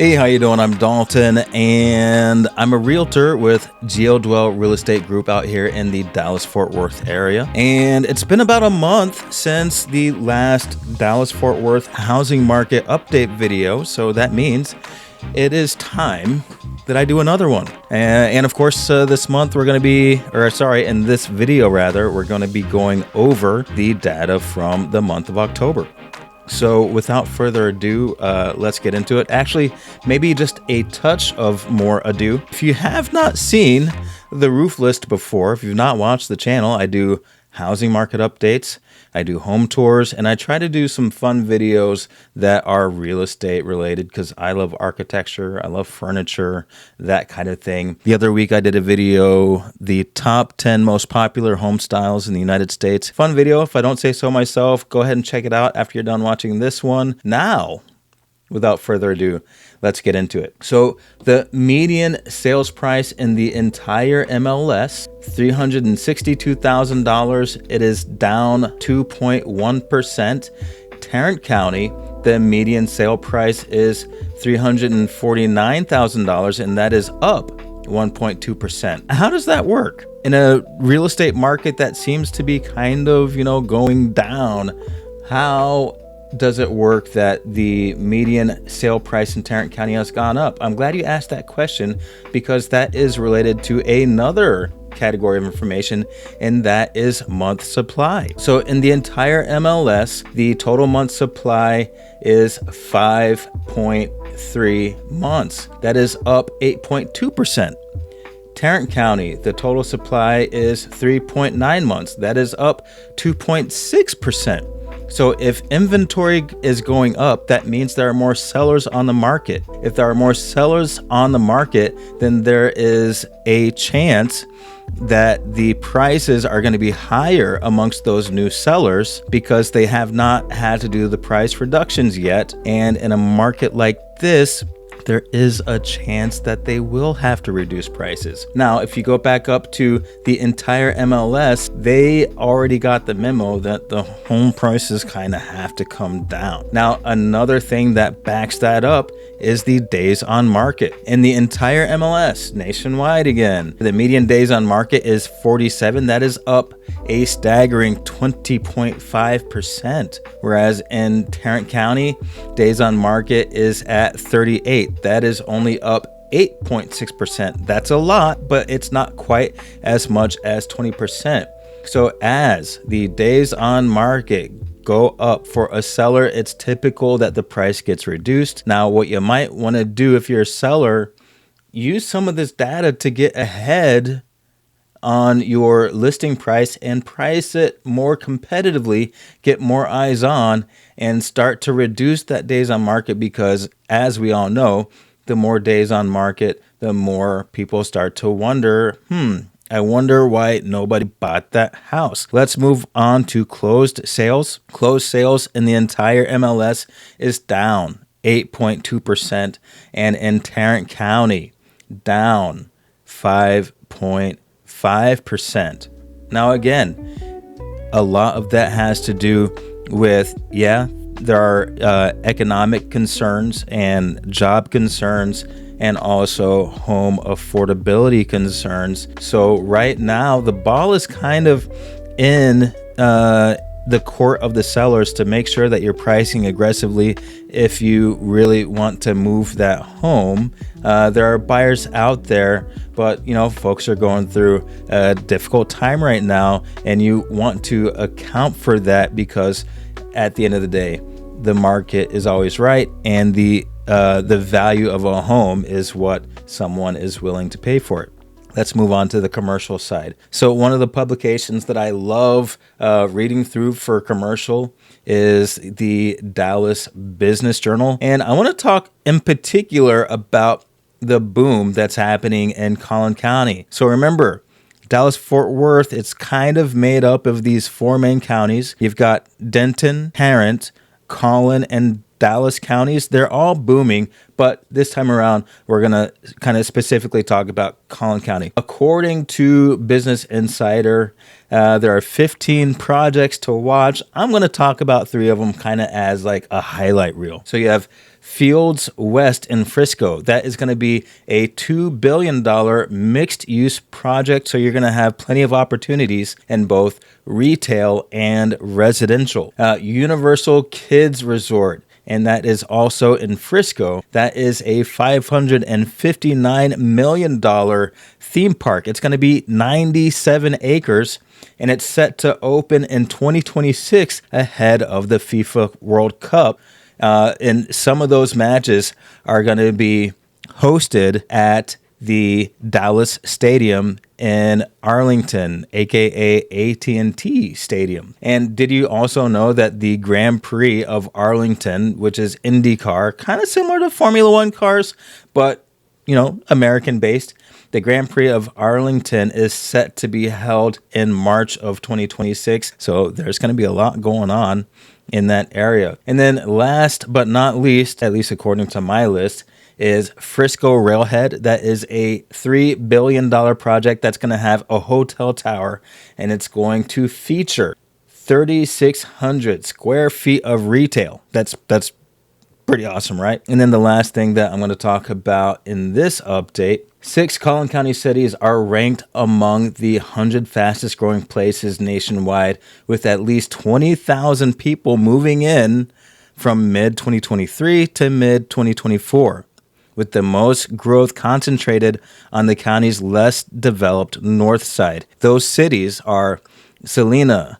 Hey, how you doing? I'm Dalton, and I'm a realtor with GeoDwell Real Estate Group out here in the Dallas-Fort Worth area. And it's been about a month since the last Dallas-Fort Worth housing market update video, so that means it is time that I do another one. And of course, this month we're going to be, in this video rather, we're going to be going over the data from the month of October. So without further ado, let's get into it. Actually, maybe just a touch of more ado. If you have not seen the roof list before, if you've not watched the channel, I do housing market updates, I do home tours, and I try to do some fun videos that are real estate related because I love architecture, I love furniture, that kind of thing. The other week I did a video, the top 10 most popular home styles in the United States. Fun video, if I don't say so myself. Go ahead and check it out after you're done watching this one. Now, without further ado, let's get into it. So the median sales price in the entire MLS, $362,000. It is down 2.1%. Tarrant County, the median sale price is $349,000, and that is up 1.2%. How does that work? In a real estate market that seems to be kind of, going down, how does it work that the median sale price in Tarrant County has gone up? I'm glad you asked that question because that is related to another category of information, and that is month supply. So in the entire MLS, the total month supply is 5.3 months. That is up 8.2%. Tarrant County, the total supply is 3.9 months. That is up 2.6%. So if inventory is going up, that means there are more sellers on the market. If there are more sellers on the market, then there is a chance that the prices are going to be higher amongst those new sellers because they have not had to do the price reductions yet. And in a market like this, there is a chance that they will have to reduce prices. Now, if you go back up to the entire MLS, they already got the memo that the home prices kind of have to come down. Now, another thing that backs that up is the days on market. In the entire MLS, nationwide again, the median days on market is 47. That is up a staggering 20.5%. Whereas in Tarrant County, days on market is at 38. That is only up 8.6%. That's a lot, but it's not quite as much as 20%. So as the days on market go up for a seller, it's typical that the price gets reduced. Now, what you might want to do if you're a seller, use some of this data to get ahead on your listing price and price it more competitively, get more eyes on, and start to reduce that days on market because, as we all know, the more days on market, the more people start to wonder, I wonder why nobody bought that house. Let's move on to closed sales. Closed sales in the entire MLS is down 8.2%, and in Tarrant County, down 5.5%. Now, again, a lot of that has to do with, there are economic concerns and job concerns and also home affordability concerns. So right now, the ball is kind of in the court of the sellers to make sure that you're pricing aggressively if you really want to move that home. There are buyers out there, but folks are going through a difficult time right now, and you want to account for that because at the end of the day, the market is always right, and the value of a home is what someone is willing to pay for it. Let's move on to the commercial side. So one of the publications that I love reading through for commercial is the Dallas Business Journal. And I want to talk in particular about the boom that's happening in Collin County. So remember, Dallas-Fort Worth, it's kind of made up of these four main counties. You've got Denton, Tarrant, Collin, and Dallas counties, they're all booming, but this time around, we're going to kind of specifically talk about Collin County. According to Business Insider, there are 15 projects to watch. I'm going to talk about 3 of them kind of as like a highlight reel. So you have Fields West in Frisco. That is going to be a $2 billion mixed use project. So you're going to have plenty of opportunities in both retail and residential. Universal Kids Resort, and that is also in Frisco. That is a $559 million theme park. It's going to be 97 acres, and it's set to open in 2026 ahead of the FIFA World Cup. And some of those matches are going to be hosted at the Dallas Stadium in Arlington, aka AT&T Stadium. And did you also know that the Grand Prix of Arlington, which is IndyCar, kind of similar to Formula One cars, but American based, the Grand Prix of Arlington is set to be held in March of 2026. So there's going to be a lot going on in that area. And then last but not least, at least according to my list, is Frisco Railhead. That is a $3 billion project that's going to have a hotel tower, and it's going to feature 3,600 square feet of retail. That's pretty awesome, right? And then the last thing that I'm going to talk about in this update, 6 Collin County cities are ranked among the 100 fastest growing places nationwide, with at least 20,000 people moving in from mid-2023 to mid-2024, with the most growth concentrated on the county's less developed north side. Those cities are Salina,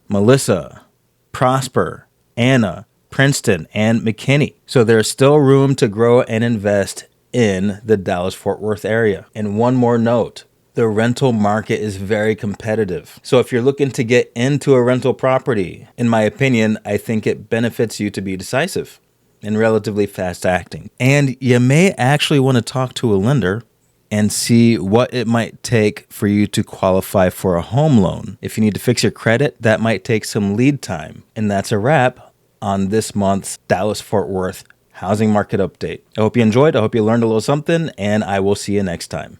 Melissa, Prosper, Anna, Princeton, and McKinney. So there's still room to grow and invest in the Dallas-Fort Worth area. And one more note, the rental market is very competitive. So if you're looking to get into a rental property, in my opinion, I think it benefits you to be decisive and relatively fast acting. And you may actually want to talk to a lender and see what it might take for you to qualify for a home loan. If you need to fix your credit, that might take some lead time. And that's a wrap on this month's Dallas-Fort Worth housing market update. I hope you enjoyed. I hope you learned a little something, and I will see you next time.